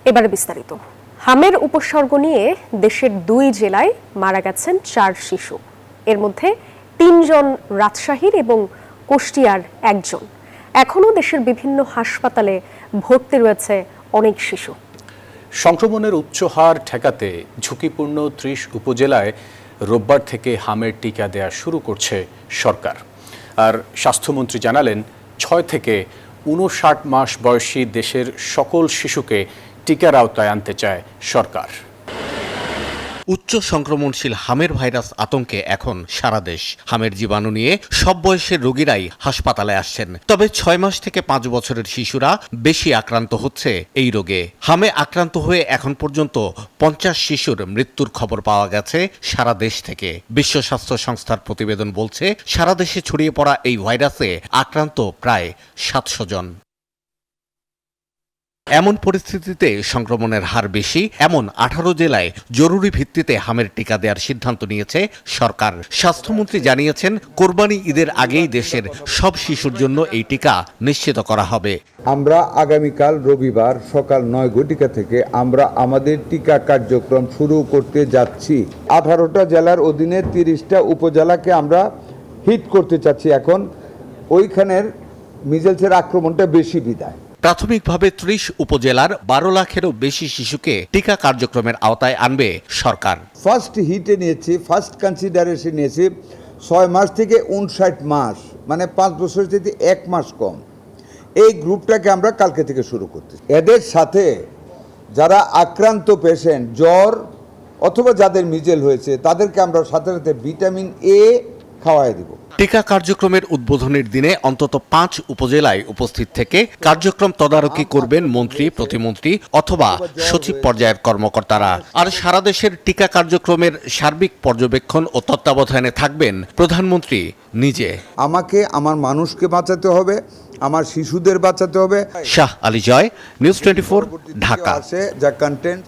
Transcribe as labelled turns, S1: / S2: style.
S1: এবারে বিস্তারিত। হামের উপসর্গ নিয়ে দেশের 2 জেলায় মারা গেছেন 4 শিশু। এর মধ্যে 3 জন রাজশাহীর এবং কুষ্টিয়ার 1 জন। এখনও দেশের বিভিন্ন হাসপাতালে ভর্তি রয়েছে অনেক শিশু।
S2: সংক্রমণের উচ্চ হার ঠেকাতে ঝুঁকিপূর্ণ 30 উপজেলায় রোববার থেকে হামের টিকা দেয়া শুরু করছে সরকার। আর স্বাস্থ্যমন্ত্রী জানালেন 6 থেকে 59 মাস বয়সী দেশের সকল শিশুকে টিকার আওতায় আনতে চায় সরকার।
S3: উচ্চ সংক্রমণশীল হামের ভাইরাস আতঙ্কে এখন সারা দেশ। হামের জীবাণু নিয়ে সব বয়সের রোগীরাই হাসপাতালে আসছেন। তবে 6 মাস থেকে 5 বছরের শিশুরা বেশি আক্রান্ত হচ্ছে এই রোগে। হামে আক্রান্ত হয়ে এখন পর্যন্ত 50 শিশুর মৃত্যুর খবর পাওয়া গেছে সারা দেশ থেকে। বিশ্ব স্বাস্থ্য সংস্থার প্রতিবেদন বলছে, সারা দেশে ছড়িয়ে পড়া এই ভাইরাসে আক্রান্ত প্রায় 700 জন। এমন পরিস্থিতিতে সংক্রমণের হার বেশি এমন 18 জেলায় জরুরি ভিত্তিতে হামের টিকা দেওয়ার সিদ্ধান্ত নিয়েছে সরকার। স্বাস্থ্যমন্ত্রী জানিয়েছেন, কোরবানি ঈদের আগেই দেশের সব শিশুর জন্য এই টিকা নিশ্চিত করা হবে।
S4: আমরা আগামীকাল রবিবার সকাল 9 ঘটিকা থেকে আমরা আমাদের টিকা কার্যক্রম শুরু করতে যাচ্ছি। 18টা জেলার অধীনে 30টা উপজেলাকে আমরা হিট করতে চাচ্ছি। এখন ওইখানের মিজেলসের আক্রমণটা বেশি বিদায়।
S3: প্রাথমিকভাবে 30 উপজেলার 12 লাখেরও বেশি শিশুকে টিকা কার্যক্রমের আওতায় আনবে সরকার।
S4: ফার্স্ট হিটে নিয়েছি, ফার্স্ট কনসিডারেশন নিয়েছি 6 মাস থেকে 59 মাস, মানে 5 বছর থেকে 1 মাস কম। এই গ্রুপটাকে আমরা কালকে থেকে শুরু করতেছি। এদের সাথে যারা আক্রান্ত পেশেন্ট, জ্বর অথবা যাদের মিজেল হয়েছে তাদেরকে আমরা সাথে সাথে ভিটামিন এ খাওয়াই দিব।
S3: টিকা কার্যক্রমের উদ্বোধনের দিনে অন্তত 5 উপজেলায় উপস্থিত থেকে কার্যক্রম তদারকি করবেন মন্ত্রী, প্রতিমন্ত্রী অথবা সচিব পর্যায়ের কর্মকর্তারা। আর সারা দেশের টিকা কার্যক্রমের সার্বিক পর্যবেক্ষণ ও তত্ত্বাবধানে থাকবেন প্রধানমন্ত্রী নিজে।
S4: আমাকে আমার মানুষকে বাঁচাতে হবে, আমার শিশুদের বাঁচাতে হবে।
S3: শাহ আলী জয়, নিউজ 24, ঢাকা।
S4: যা কন্টেন্ট